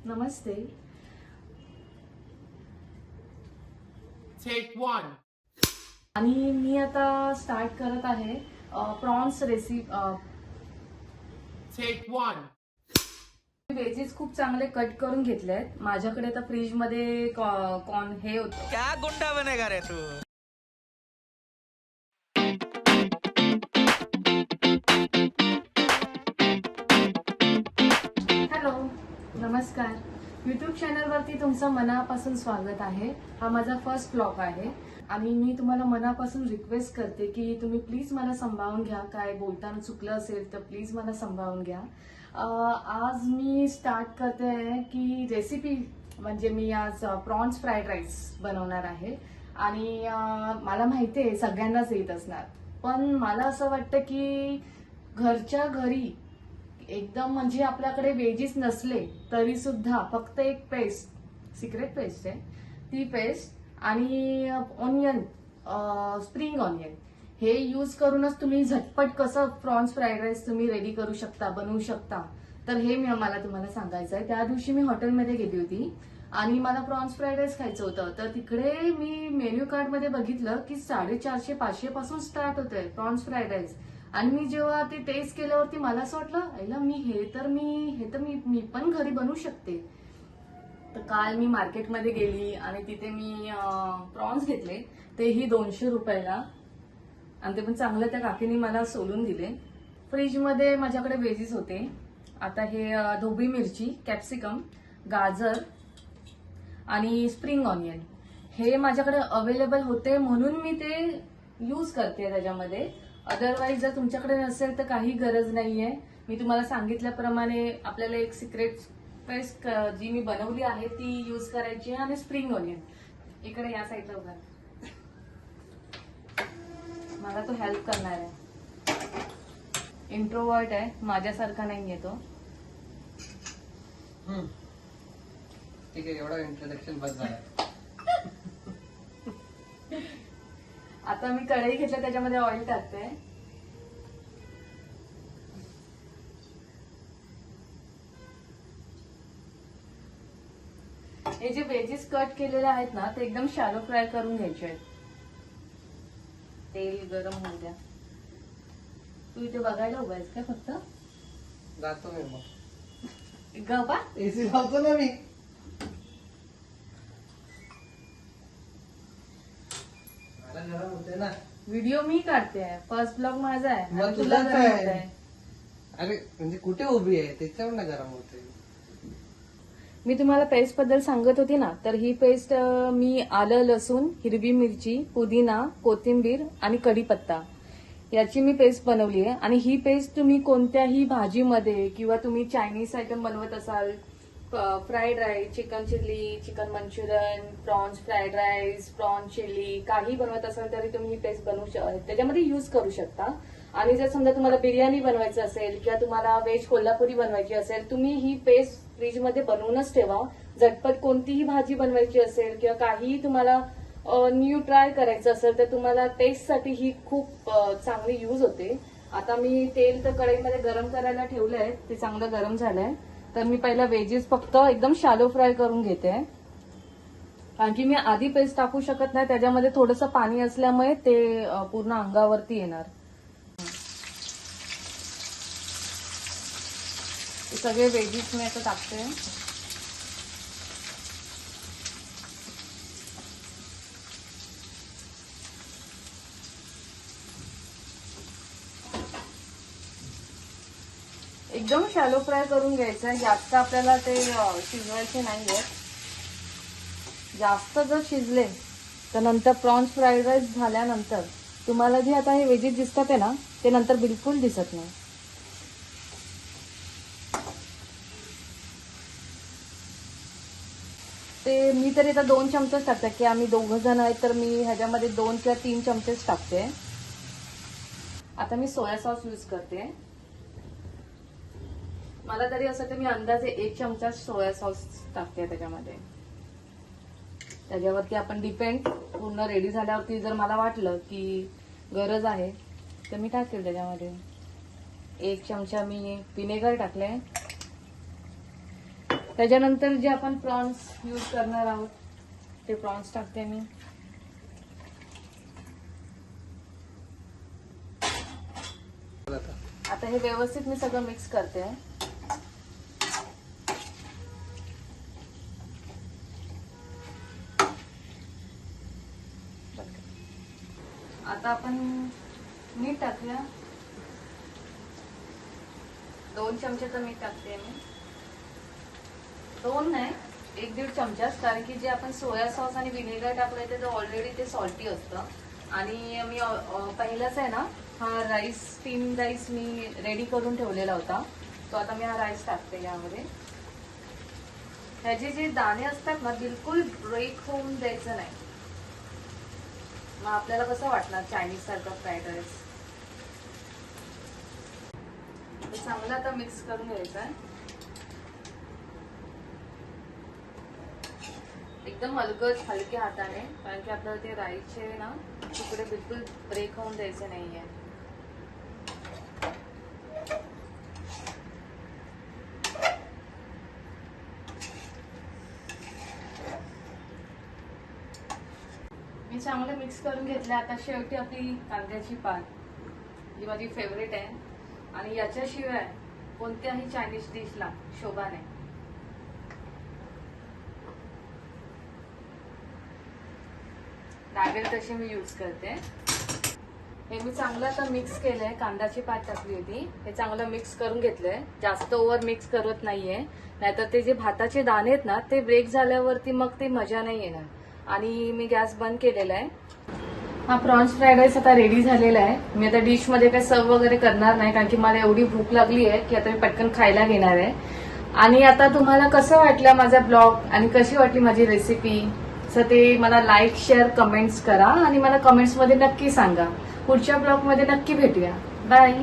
नमस्ते. Take one. आणि मी आता start करत आहे prawns recipe. Take one. Wages खूप चांगले कट करून घेतले आहेत. माझ्याकडे आता फ्रीज मध्ये कॉर्न हे होतं. क्या गुंडा बनेगा रे तू. हॅलो, नमस्कार. यूट्यूब चॅनलवरती तुमचं मनापासून स्वागत आहे. हा माझा फर्स्ट ब्लॉग आहे आणि मी तुम्हाला मनापासून रिक्वेस्ट करते की तुम्ही प्लीज मला सांभाळून घ्या. काय बोलताना चुकलं असेल तर प्लीज मला सांभाळून घ्या. आज मी स्टार्ट करते आहे की रेसिपी म्हणजे मी आज प्रॉन्स फ्राईड राईस बनवणार आहे आणि मला माहिती आहे सगळ्यांनाच येत असणार, पण मला असं वाटतं की घरच्या घरी एकदम म्हणजे आपल्याकडे वेजीस नसले तरी सुद्धा फक्त एक पेस्ट, सिक्रेट पेस्ट आहे ती पेस्ट आणि ऑनियन, स्प्रिंग ऑनियन हे यूज करूनच तुम्ही झटपट कसं प्रॉन्स फ्राईड राईस तुम्ही रेडी करू शकता, बनवू शकता. तर हे मला तुम्हाला सांगायचं आहे. त्या दिवशी मी हॉटेलमध्ये गेली होती आणि मला प्रॉन्स फ्राईड राईस खायचं होतं. तर तिकडे मी मेन्यू कार्ड मध्ये बघितलं की 450-500 पासून स्टार्ट होतंय प्रॉन्स फ्राईड राईस. आणि मी जेव्हा ते टेस्ट केल्यावरती मला असं वाटलं मी पण घरी बनवू शकते. तर काल मी मार्केटमध्ये गेली आणि तिथे मी प्रॉन्स घेतले, तेही 200 रुपयाला, आणि ते पण चांगलं त्या काकीने मला सोलून दिले. फ्रीजमध्ये माझ्याकडे व्हेजीस होते. आता हे ढोबळी मिरची, कॅप्सिकम, गाजर आणि स्प्रिंग ऑनियन हे माझ्याकडे अवेलेबल होते म्हणून मी ते यूज करते त्याच्यामध्ये. अदरवाईज जर तुमच्याकडे नसेल तर काही गरज नाहीये. मी तुम्हाला सांगितल्याप्रमाणे आपल्याला एक सिक्रेट पेस्ट जी मी बनवली आहे ती यूज करायची आहे. आणि स्प्रिंग ऑनियन इकडे या साईडला उभा, मला तो हेल्प करणार आहे. इंट्रोवर्ट आहे, माझ्यासारखा नाहीये तो. ठीक आहे, एवढा इंट्रोडक्शन बस झाला. आता मी कढई घेतलं, त्याच्यामध्ये ऑइल टाकते. हे जे व्हेजेस कट केलेले आहेत ना ते एकदम शॅलो फ्राय करून घ्यायचे आहेत. तेल गरम होऊ द्या. तू इथे बघायला उभा आहेस का फक्त? जातो मी मग. गप्पा एसी लावतो ना मी. मला गरम होते ना. व्हिडिओ मी काढते, फर्स्ट ब्लॉग माझा आहे. मग आणि तुझाच तुला गरम आहे. होतंय. अरे म्हणजे कुठे उभी आहे त्याच्यावर ना गरम होते. मी तुम्हाला पेस्ट बद्दल सांगत होती ना, तर ही पेस्ट मी आलं, लसूण, हिरवी मिरची, पुदिना, कोथिंबीर आणि कढीपत्ता याची मी पेस्ट बनवली आहे. आणि ही पेस्ट तुम्ही कोणत्याही भाजीमध्ये किंवा तुम्ही चायनीज आयटम बनवत असाल, fried rice, chicken chilli, chicken Manchurian, prawns fried rice, prawns chilli काही बनवत असाल तरी तुम्ही ही पेस्ट त्याच्यामध्ये यूज करू शकता. आणि जर समजा तुम्हाला बिर्याणी बनवायचं असेल किंवा तुम्हाला व्हेज कोल्हापुरी बनवायची असेल, तुम्ही ही पेस्ट फ्रीजमध्ये बनवूनच ठेवा. झटपट कोणतीही भाजी बनवायची असेल किंवा काहीही तुम्हाला न्यू ट्राय करायचं असेल तर तुम्हाला टेस्टसाठी ही खूप चांगली यूज होते. आता मी तेल तर कढईमध्ये गरम करायला ठेवलंय, ते चांगलं गरम झालंय. तर मी पहिला व्हेजेस फक्त एकदम शॅलो फ्राय करून घेते, कारण की मी आधी पेस्ट टाकू शकत नाही, त्याच्यामध्ये थोडंसं पाणी असल्यामुळे ते पूर्ण अंगावरती येणार. हे सगळे व्हेजीस मी आता टाकते. एकदम शॅलो फ्राय करून घ्यायचं आहे. जास्त आपल्याला ते शिजवायचे नाहीये. जास्त जर शिजले तर नंतर प्रॉन्स फ्राईड राईस झाल्यानंतर तुम्हाला जे आता हे व्हेजीस दिसतात आहे ना, ते नंतर बिलकुल दिसत नाही. ते मी तरी आता 2 चमचेच टाकते, की आम्ही 2 जण आहेत तर मी ह्याच्यामध्ये 2 किंवा 3 चमचेच टाकते. आता मी सोया सॉस यूज करते. मला तरी असं तर मी अंदाजे 1 चमचा सोया सॉस टाकते त्याच्यामध्ये. त्याच्यावरती आपण डिपेंड, पूर्ण रेडी झाल्यावरती जर मला वाटलं की गरज आहे तर मी टाकेल त्याच्यामध्ये. 1 चमचा मी विनेगर टाकले. त्याच्यानंतर जे आपण प्रॉन्स यूज करणार आहोत ते प्रॉन्स टाकते मी. आता हे व्यवस्थित मी सगळं मिक्स करते. आता आपण मीठ टाकूया. 2 चमचे मीठ टाकते मी. 2 नाही, 1-1.5 चमचाच, कारण की जे आपण सोया सॉस आणि विनेगर टाकलंय ते ऑलरेडी ते सॉल्टी असतं. आणि मी पहिलाच आहे ना हा राईस, स्टीम राईस मी रेडी करून ठेवलेला होता, तो आता मी हा राईस टाकते यामध्ये. ह्याचे जे दाणे असतात ना बिलकुल ब्रेक होऊन द्यायचं नाही, मग आपल्याला कसं वाटणार चायनीज सारखं फ्राईड राईस. चांगलं आता मिक्स करून घ्यायचं आहे. एकदम अलगद हलक्या हाताने, कारण की आपल्याला ते राईसचे ना तुकडे बिलकुल ब्रेक होऊन द्यायचे नाहीये. मी चांगलं मिक्स करून घेतलं. आता शेवटी आपली कांद्याची पात, ही माझी फेवरेट आहे आणि याच्याशिवाय कोणत्याही चायनीज डिशला शोभा नाही. लागेल तशी मी यूज करते. हे मी चांगलं आता मिक्स केलंय. कांद्याची पात टाकली होती, हे चांगलं मिक्स करून घेतलंय. जास्त ओव्हर मिक्स करत नाहीये, नाहीतर ते जे भाताचे दाणे आहेत ना ते ब्रेक झाल्यावरती मग ते मजा नाही येणार. आणि मी गॅस बंद केलेला आहे. हा प्रॉन्स फ्राईड राईस आता रेडी झालेला आहे. मी आता डिश मध्ये काही सर्व वगैरे करणार नाही, कारण की मला एवढी भूक लागली आहे की आता मी पटकन खायला घेणार आहे. आणि आता तुम्हाला कसं वाटलं माझा ब्लॉग आणि कशी वाटली माझी रेसिपी, सो ते मला लाईक, शेअर, कमेंट्स करा आणि मला कमेंट्स मध्ये नक्की सांगा. पुढच्या ब्लॉग मध्ये नक्की भेटूया. बाय.